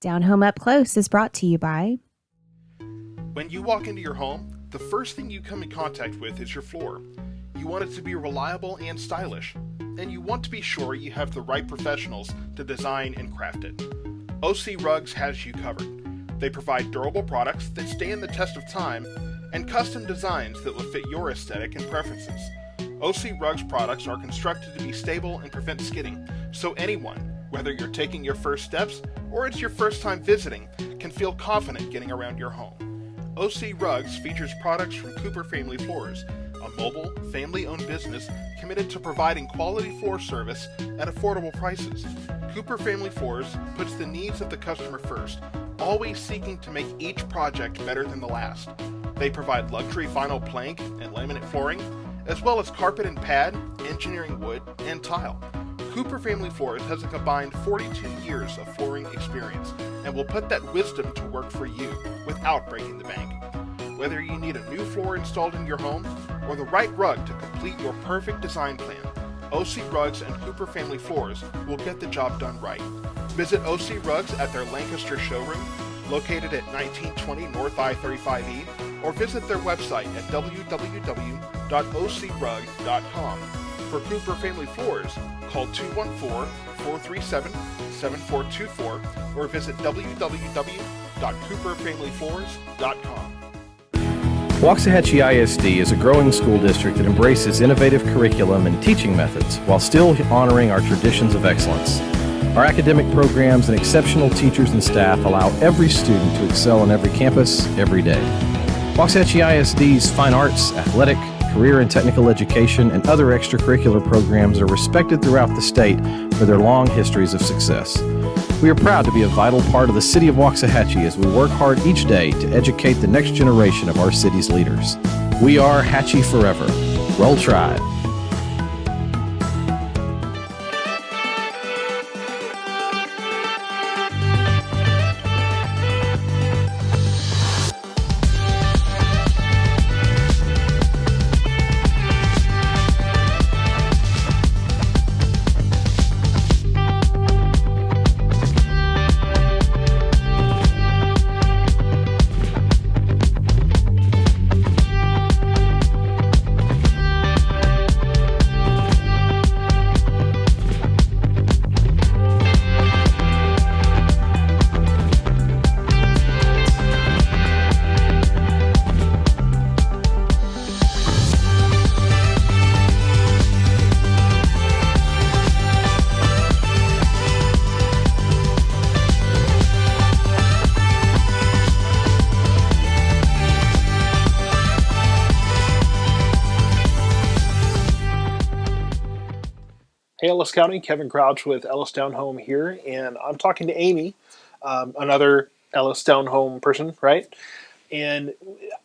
Down Home Up Close is brought to you by... When you walk into your home, the first thing you come in contact with is your floor. You want it to be reliable and stylish, and you want to be sure you have the right professionals to design and craft it. OC Rugs has you covered. They provide durable products that stand the test of time and custom designs that will fit your aesthetic and preferences. OC Rugs products are constructed to be stable and prevent skidding, so anyone, whether you're taking your first steps or it's your first time visiting, can feel confident getting around your home. OC Rugs features products from Cooper Family Floors, a mobile, family-owned business committed to providing quality floor service at affordable prices. Cooper Family Floors puts the needs of the customer first, always seeking to make each project better than the last. They provide luxury vinyl plank and laminate flooring, as well as carpet and pad, engineering wood, and tile. Cooper Family Floors has a combined 42 years of flooring experience and will put that wisdom to work for you without breaking the bank. Whether you need a new floor installed in your home or the right rug to complete your perfect design plan, OC Rugs and Cooper Family Floors will get the job done right. Visit OC Rugs at their Lancaster showroom, located at 1920 North I-35E, or visit their website at www.ocrug.com. For Cooper Family Floors, call 214-437-7424 or visit www.cooperfamilyfloors.com. Waxahachie ISD is a growing school district that embraces innovative curriculum and teaching methods while still honoring our traditions of excellence. Our academic programs and exceptional teachers and staff allow every student to excel on every campus, every day. Waxahachie ISD's fine arts, athletic, career and technical education, and other extracurricular programs are respected throughout the state for their long histories of success. We are proud to be a vital part of the city of Waxahachie as we work hard each day to educate the next generation of our city's leaders. We are Hatchie Forever. Roll Tribe. Hey, Ellis County, Kevin Crouch with Ellis DownHome here, and I'm talking to Amy, another Ellis DownHome person, right? And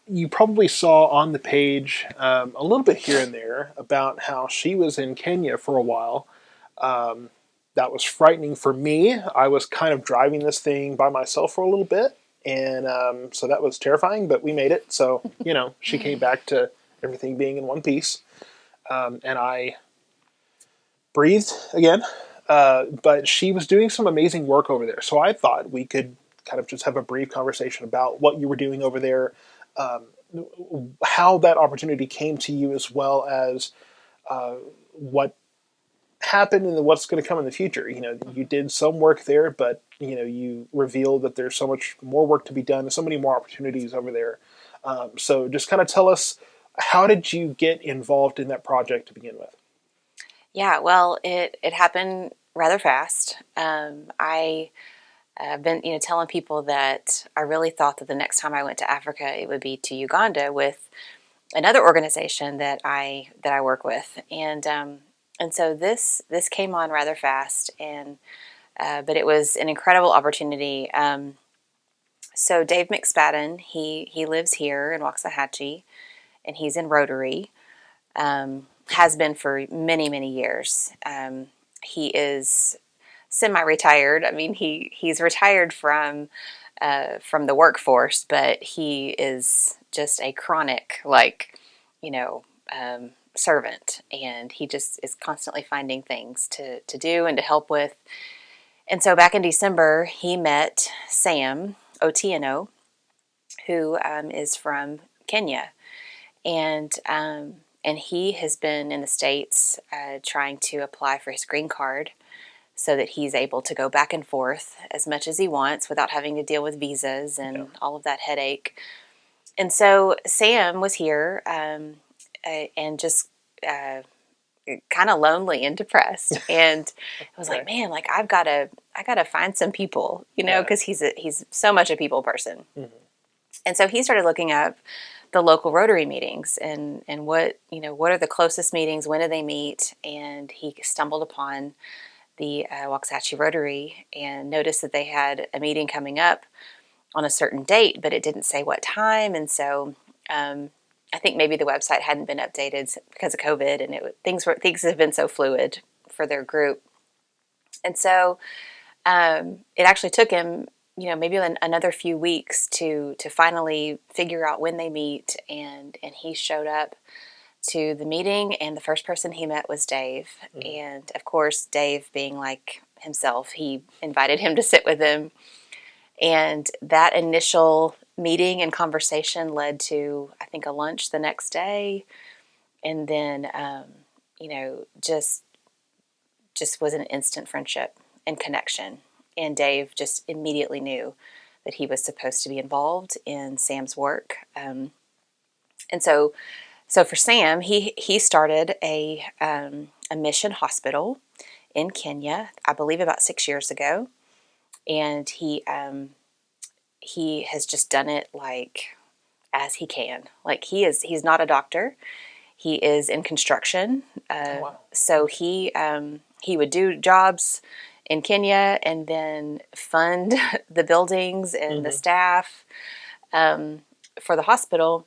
you probably saw on the page a little bit here and there about how she was in Kenya for a while. That was frightening for me. I was kind of driving this thing by myself for a little bit, and so that was terrifying, but we made it. So, she came back to everything being in one piece, and I breathed again, but she was doing some amazing work over there. So I thought we could kind of just have a brief conversation about what you were doing over there, how that opportunity came to you, as well as what happened and what's going to come in the future. You did some work there, but you revealed that there's so much more work to be done and so many more opportunities over there. So just kind of tell us, how did you get involved in that project to begin with? Yeah, well, it happened rather fast. I've been, telling people that I really thought that the next time I went to Africa, it would be to Uganda with another organization that I work with, and so this came on rather fast, and but it was an incredible opportunity. So Dave McSpadden, he lives here in Waxahachie, and he's in Rotary. Has been for many, many years. He is semi-retired. I mean, he's retired from the workforce, but he is just a chronic, servant, and he just is constantly finding things to do and to help with. And so back in December, he met Sam Otieno, who is from Kenya, and he has been in the States trying to apply for his green card so that he's able to go back and forth as much as he wants without having to deal with visas and all of that headache. And so Sam was here and just kind of lonely and depressed, and I was like, man, like I gotta find some people, because he's so much a people person. And so he started looking up the local Rotary meetings and what are the closest meetings, when do they meet, and he stumbled upon the Waxahachie Rotary and noticed that they had a meeting coming up on a certain date, but it didn't say what time. And so I think maybe the website hadn't been updated because of COVID, and things have been so fluid for their group. And so it actually took him, maybe another few weeks to finally figure out when they meet. And he showed up to the meeting, and the first person he met was Dave. And of course, Dave, being like himself, he invited him to sit with him. And that initial meeting and conversation led to, I think, a lunch the next day. And then, just was an instant friendship and connection. And Dave just immediately knew that he was supposed to be involved in Sam's work. And so for Sam, he started a mission hospital in Kenya, I believe about 6 years ago. And he has just done it like as he can. Like he's not a doctor. He is in construction. Wow. So he would do jobs in Kenya and then fund the buildings and the staff for the hospital.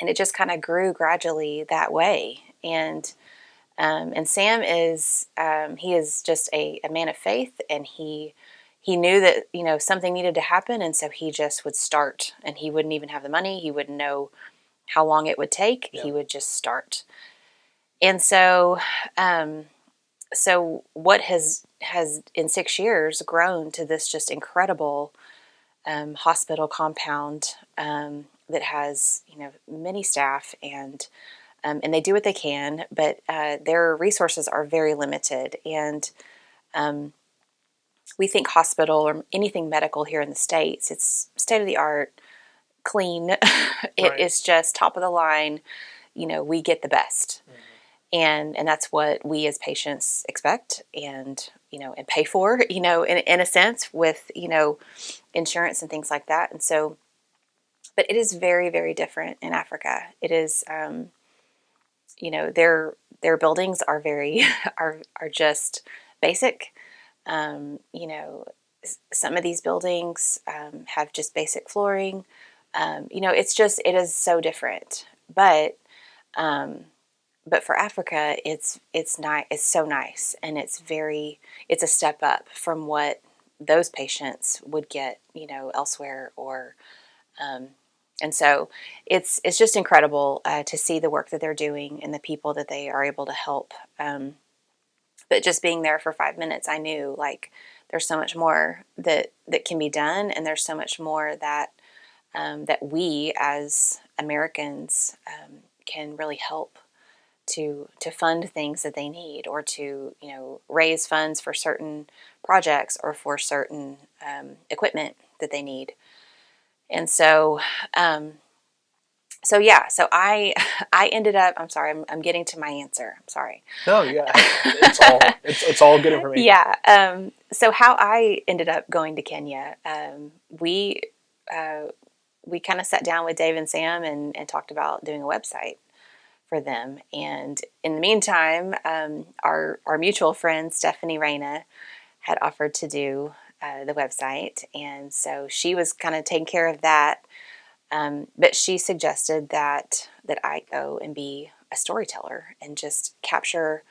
And it just kind of grew gradually that way. And Sam is he is just a man of faith, and he knew that something needed to happen, and so he just would start, and he wouldn't even have the money. He wouldn't know how long it would take. He would just start. And so what has in 6 years grown to this just incredible hospital compound that has many staff, and they do what they can, but their resources are very limited. And we think hospital or anything medical here in the States, it's state of the art, clean. It is just top of the line. We get the best. And that's what we as patients expect and pay for, in a sense with, insurance and things like that. And so, but it is very, very different in Africa. It is, their buildings are very, are just basic. Some of these buildings have just basic flooring. It is so different. But for Africa, it's so nice, and it's a step up from what those patients would get, elsewhere, or, and so it's just incredible to see the work that they're doing and the people that they are able to help. But just being there for 5 minutes, I knew like there's so much more that can be done, and there's so much more that that we as Americans can really help to fund things that they need, or to raise funds for certain projects or for certain equipment that they need. And so so I ended up, I'm sorry, I'm getting to my answer. I'm sorry. No, yeah, it's all good information. Yeah. So how I ended up going to Kenya, we kind of sat down with Dave and Sam and talked about doing a website for them. And in the meantime, our mutual friend Stephanie Reyna had offered to do the website, and so she was kind of taking care of that. But she suggested that I go and be a storyteller and just capture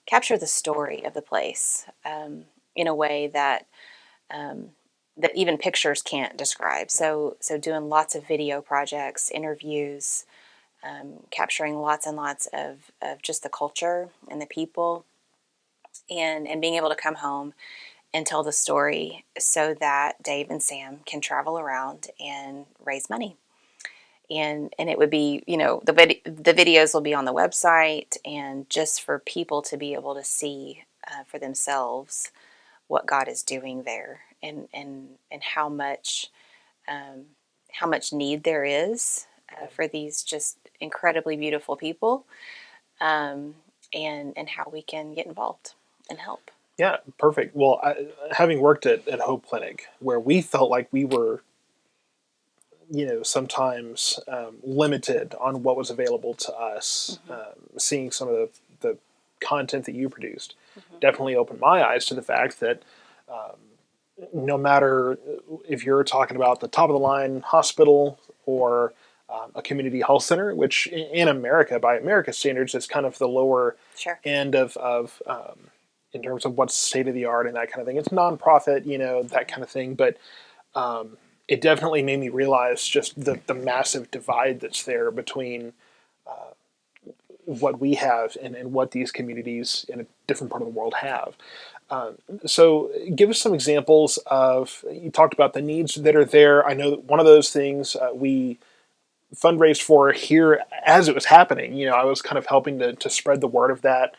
the story of the place in a way that that even pictures can't describe. So doing lots of video projects, interviews, capturing lots and lots of just the culture and the people, and being able to come home and tell the story so that Dave and Sam can travel around and raise money. And it would be, the videos will be on the website, and just for people to be able to see for themselves what God is doing there, and how much need there is for these just incredibly beautiful people, and how we can get involved and help. Yeah, perfect. Well, having worked at Hope Clinic, where we felt like we were, sometimes limited on what was available to us, seeing some of the content that you produced definitely opened my eyes to the fact that no matter if you're talking about the top of the line hospital or a community health center, which in America, by America standards, is kind of the lower end of in terms of what's state of the art and that kind of thing. It's nonprofit, that kind of thing. But it definitely made me realize just the massive divide that's there between what we have and what these communities in a different part of the world have. So give us some examples of, you talked about the needs that are there. I know that one of those things we fundraised for here as it was happening. I was kind of helping to spread the word of that.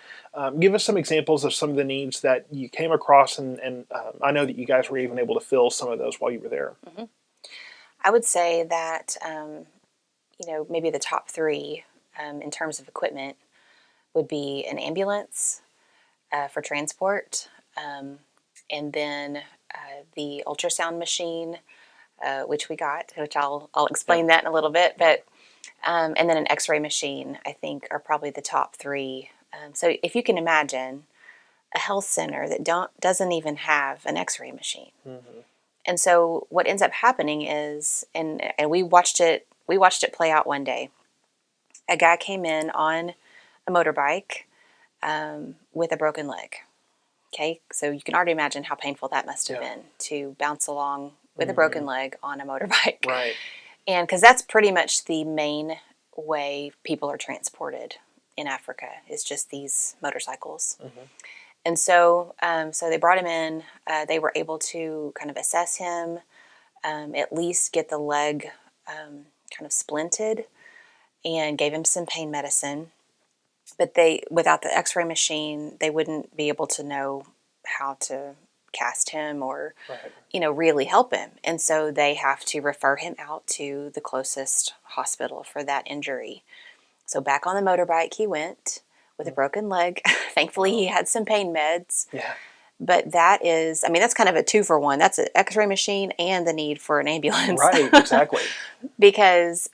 Give us some examples of some of the needs that you came across, and I know that you guys were even able to fill some of those while you were there. Mm-hmm. I would say that, maybe the top three in terms of equipment would be an ambulance for transport, and then the ultrasound machine, which we got, which I'll explain that in a little bit, but and then an x-ray machine, I think, are probably the top three. So if you can imagine a health center that doesn't even have an x-ray machine. Mm-hmm. And so what ends up happening is, and we watched it play out one day. A guy came in on a motorbike with a broken leg. Okay, so you can already imagine how painful that must have been to bounce along with a broken leg on a motorbike. Right. And because that's pretty much the main way people are transported in Africa, is just these motorcycles. Mm-hmm. And so they brought him in. They were able to kind of assess him, at least get the leg kind of splinted, and gave him some pain medicine. But without the x-ray machine, they wouldn't be able to know how to cast him or, really help him. And so they have to refer him out to the closest hospital for that injury. So back on the motorbike he went with a broken leg. Thankfully, he had some pain meds. Yeah. But that's kind of a 2-for-1. That's an x-ray machine and the need for an ambulance. Right, exactly. Because,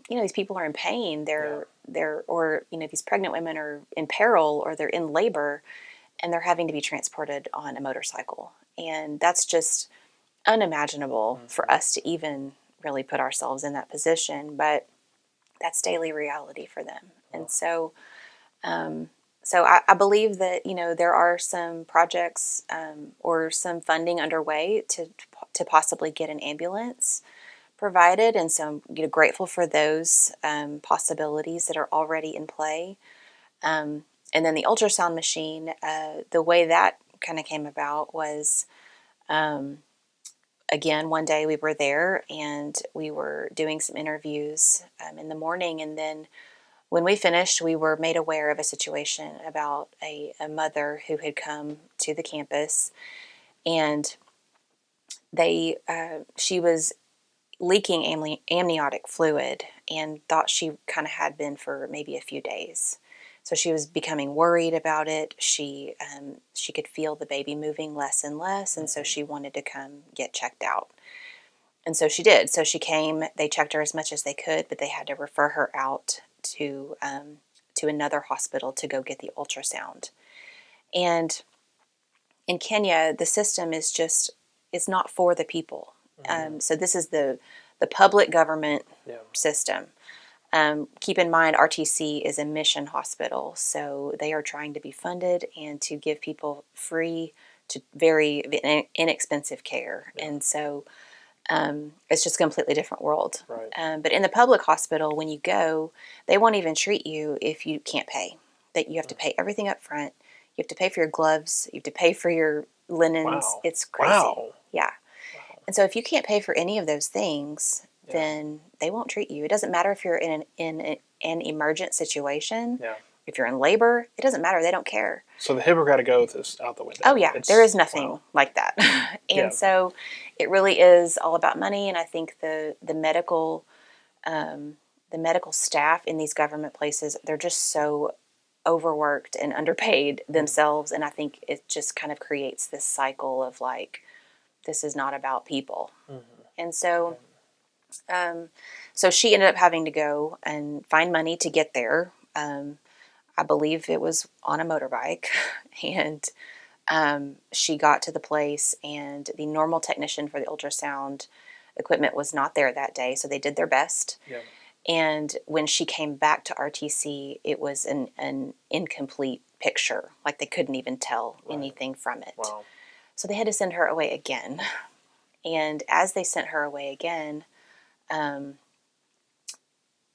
these people are in pain. These pregnant women are in peril, or they're in labor, and they're having to be transported on a motorcycle. And that's just unimaginable for us to even really put ourselves in that position. But that's daily reality for them. And so I believe that, there are some projects or some funding underway to possibly get an ambulance provided. And so I'm grateful for those possibilities that are already in play. And then the ultrasound machine, the way that kind of came about was, again, one day we were there and we were doing some interviews in the morning, and then when we finished, we were made aware of a situation about a mother who had come to the campus, and she was leaking amniotic fluid and thought she kind of had been for maybe a few days. So she was becoming worried about it. She could feel the baby moving less and less, and so she wanted to come get checked out. And so she did. So she came. They checked her as much as they could, but they had to refer her out to another hospital to go get the ultrasound. And in Kenya, the system is not for the people. So this is the public government system. Keep in mind, RTC is a mission hospital, so they are trying to be funded and to give people free to very inexpensive care. Yeah. And so it's just a completely different world. Right. But in the public hospital, when you go, they won't even treat you if you can't pay. That you have to pay everything up front. You have to pay for your gloves. You have to pay for your linens. Wow. It's crazy. Wow. Yeah. And so if you can't pay for any of those things, then they won't treat you. It doesn't matter if you're in an emergent situation. Yeah. If you're in labor, it doesn't matter. They don't care. So the Hippocratic Oath is out the window. Oh, yeah. There is nothing wow. like that. And Yeah. so it really is all about money. And I think the medical staff in these government places, they're just so overworked and underpaid themselves. And I think it just kind of creates this cycle of like, this is not about people. And so, so she ended up having to go and find money to get there. I believe it was on a motorbike, and she got to the place, and the normal technician for the ultrasound equipment was not there that day, so they did their best. Yeah. And when she came back to RTC, it was an incomplete picture. Like they couldn't even tell anything from it. Wow. So they had to send her away again. And as they sent her away again,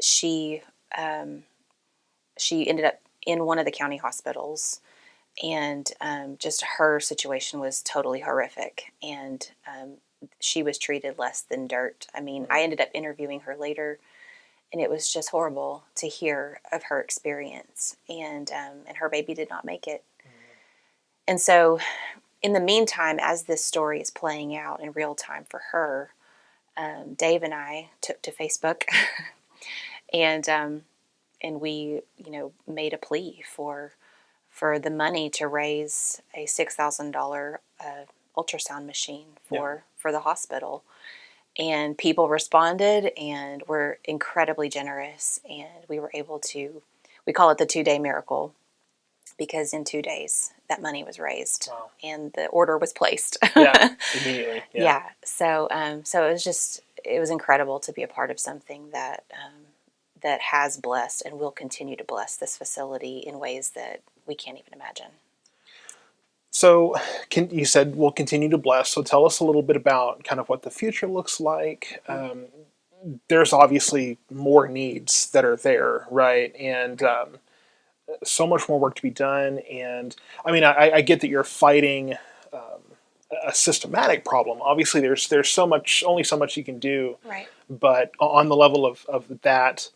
she ended up in one of the county hospitals, and just her situation was totally horrific. And she was treated less than dirt. I mean, I ended up interviewing her later, and it was just horrible to hear of her experience. And her baby did not make it. And so, in the meantime, as this story is playing out in real time for her, Dave and I took to Facebook, and we, made a plea for the money to raise a $6,000 ultrasound machine for the hospital. And people responded and were incredibly generous, and we were able to, we call it the 2-day miracle, because in 2 days that money was raised. Wow. And the order was placed. Yeah, immediately. Yeah. So it was incredible to be a part of something that that has blessed and will continue to bless this facility in ways that we can't even imagine. So you said we'll continue to bless. So tell us a little bit about kind of what the future looks like. There's obviously more needs that are there, right? And so much more work to be done. And I mean, I get that you're fighting a systematic problem. Obviously, there's only so much you can do. Right. But on the level of that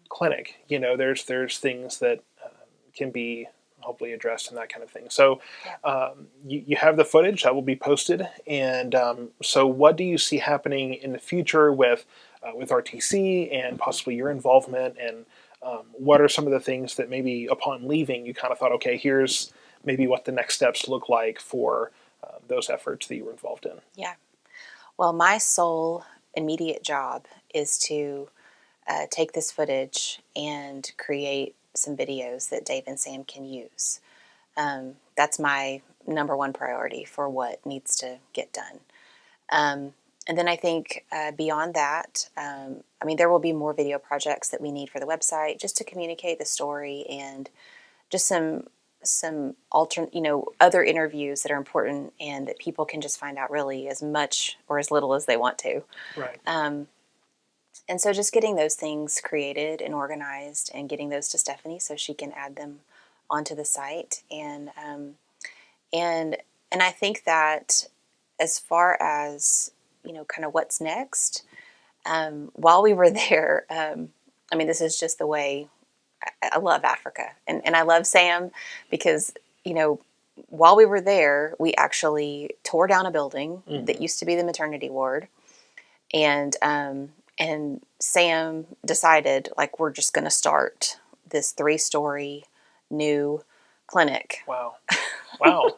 clinic, there's things that can be hopefully addressed and that kind of thing. So you have the footage that will be posted. And so what do you see happening in the future with RTC and possibly your involvement? And what are some of the things that maybe upon leaving you kind of thought, okay, here's maybe what the next steps look like for those efforts that you were involved in? Yeah. Well, my sole immediate job is to take this footage and create some videos that Dave and Sam can use. That's my number one priority for what needs to get done. And then I think beyond that, there will be more video projects that we need for the website just to communicate the story, and just some alternate, other interviews that are important and that people can just find out really as much or as little as they want to. Right. And so just getting those things created and organized and getting those to Stephanie so she can add them onto the site. And I think that as far as, kind of what's next, while we were there, this is just the way I love Africa. And I love Sam because, while we were there, we actually tore down a building that used to be the maternity ward. And Sam decided, like, we're just going to start this 3-story new clinic. Wow. Wow.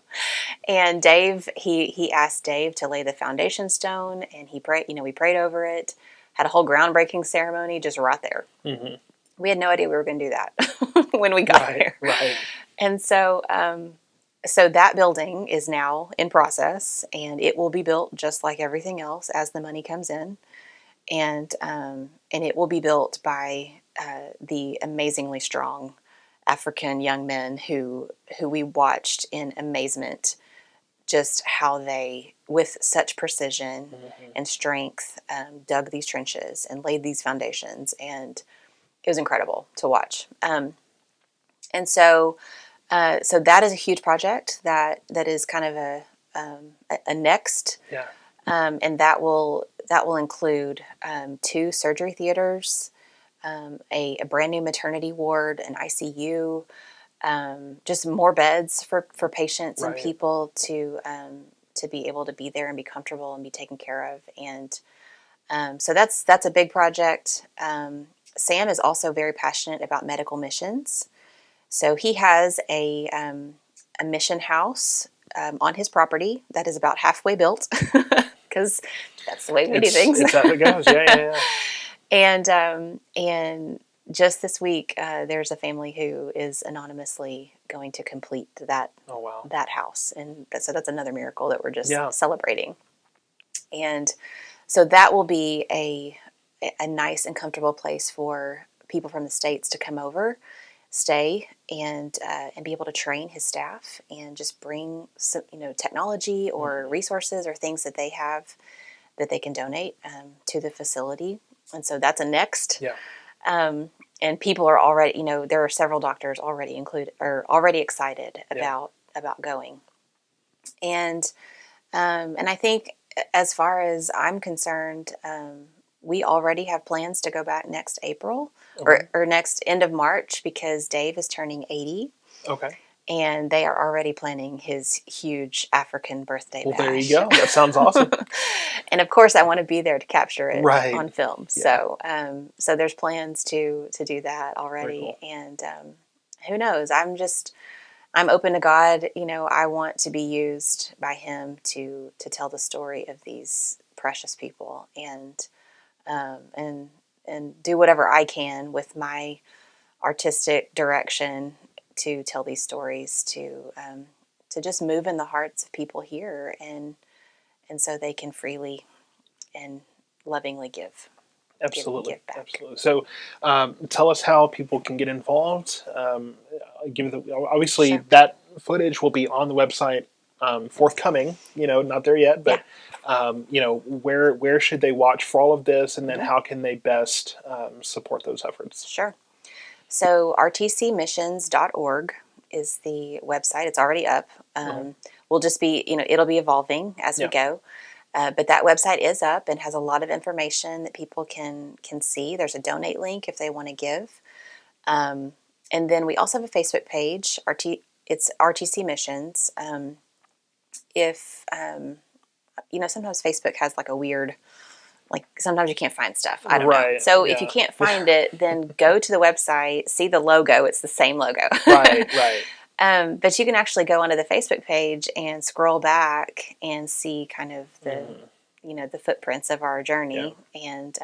And Dave, he asked Dave to lay the foundation stone, and he prayed, we prayed over it, had a whole groundbreaking ceremony just right there. Mm-hmm. We had no idea we were going to do that when we got there. Right. And so, so that building is now in process, and it will be built just like everything else as the money comes in. And it will be built by the amazingly strong African young men who we watched in amazement, just how they, with such precision and strength, dug these trenches and laid these foundations, and it was incredible to watch. And so So that is a huge project that is kind of a next, Yeah. and that will include 2 surgery theaters, a brand new maternity ward, an ICU, just more beds for patients and Right. people to be able to be there and be comfortable and be taken care of. And so that's a big project. Sam is also very passionate about medical missions. So he has a mission house on his property that is about halfway built, because that's the way we do things. It's how it goes. Yeah. And just this week, there's a family who is anonymously going to complete that Oh, wow. that house, and so that's another miracle that we're just Yeah. celebrating. And so that will be a nice and comfortable place for people from the States to come over, stay, and be able to train his staff and just bring some, technology or resources or things that they have that they can donate to the facility. And so that's a next. Yeah. And people are already, there are several doctors already already excited about going. And I think, as far as I'm concerned, we already have plans to go back next April, or next end of March, because Dave is turning 80. Okay. And they are already planning his huge African birthday bash. Well, there you go. That sounds awesome. And of course, I want to be there to capture it Right. on film. Yeah. So there's plans to do that already. Very cool. And who knows? I'm open to God. I want to be used by Him to tell the story of these precious people, and do whatever I can with my artistic direction to tell these stories, to just move in the hearts of people here, and so they can freely and lovingly give. Absolutely. Give back. Absolutely. So, tell us how people can get involved. Obviously, Sure. that footage will be on the website, forthcoming. Not there yet, but where should they watch for all of this, and then how can they best support those efforts? Sure. So rtcmissions.org is the website. It's already up. We'll just be, it'll be evolving as we go. But that website is up and has a lot of information that people can see. There's a donate link if they want to give. And then we also have a Facebook page. It's RTC Missions. If sometimes Facebook has like a weird, like sometimes you can't find stuff. I don't know. So if you can't find it, then go to the website, see the logo. It's the same logo. Right. But you can actually go onto the Facebook page and scroll back and see kind of the, the footprints of our journey, and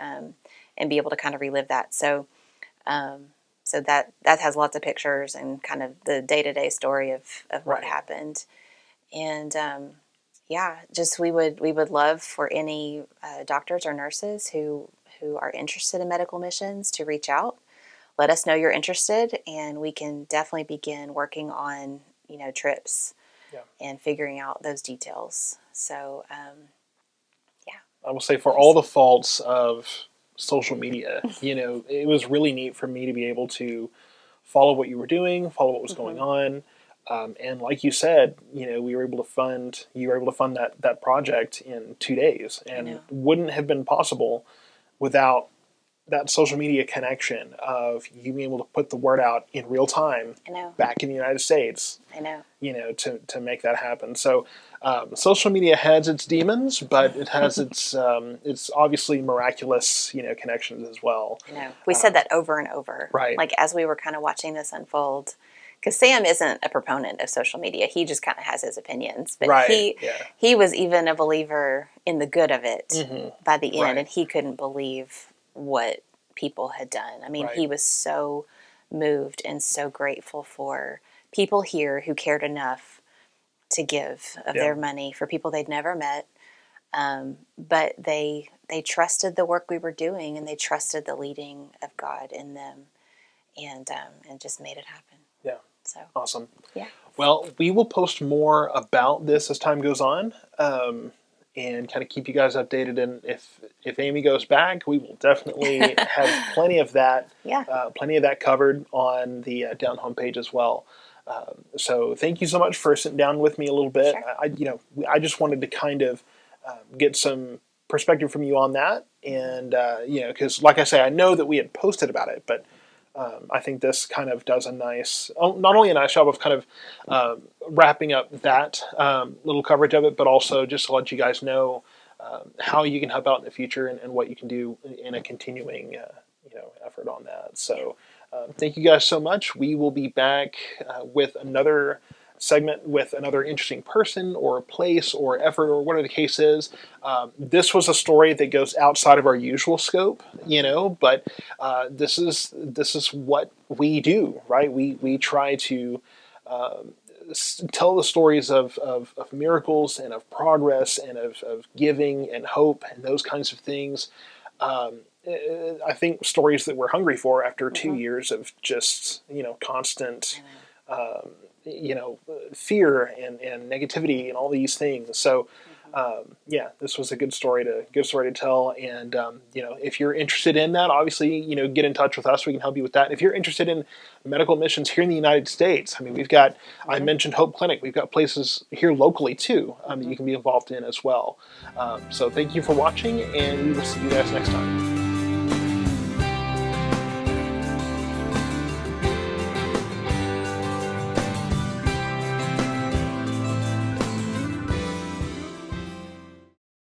be able to kind of relive that. So, so that has lots of pictures and kind of the day-to-day story of what happened. And, just we would love for any doctors or nurses who are interested in medical missions to reach out. Let us know you're interested, and we can definitely begin working on, trips and figuring out those details. So, I will say, for all the faults of social media, it was really neat for me to be able to follow what you were doing, follow what was going on. And like you said, you were able to fund that project in 2 days, and wouldn't have been possible without that social media connection of you being able to put the word out in real time back in the United States. To make that happen. So social media has its demons, but it has its obviously miraculous, connections as well. We said that over and over. Right. Like as we were kind of watching this unfold, because Sam isn't a proponent of social media. He just kind of has his opinions. But he was even a believer in the good of it by the end, and he couldn't believe what people had done. I mean, he was so moved and so grateful for people here who cared enough to give of their money for people they'd never met. But they trusted the work we were doing, and they trusted the leading of God in them, and just made it happen. Yeah. So awesome. Yeah. Well, we will post more about this as time goes on, and kind of keep you guys updated. And if Amy goes back, we will definitely have plenty of that. Plenty of that covered on the DownHome page as well. So thank you so much for sitting down with me a little bit. Sure. I just wanted to kind of get some perspective from you on that, and because like I say, I know that we had posted about it, but I think this kind of does a nice, not only a nice job of kind of wrapping up that little coverage of it, but also just to let you guys know how you can help out in the future and what you can do in a continuing effort on that. So thank you guys so much. We will be back with another segment with another interesting person or place or effort or whatever the case is. This was a story that goes outside of our usual scope, but this is what we do, right? We try to tell the stories of miracles and of progress and of giving and hope and those kinds of things. I think stories that we're hungry for after 2 years of just constant fear and negativity and all these things. So this was a good story to tell. And if you're interested in that, obviously get in touch with us. We can help you with that. And if you're interested in medical missions here in the United States, I mean, we've got I mentioned Hope Clinic. We've got places here locally too that you can be involved in as well. So thank you for watching, and we will see you guys next time.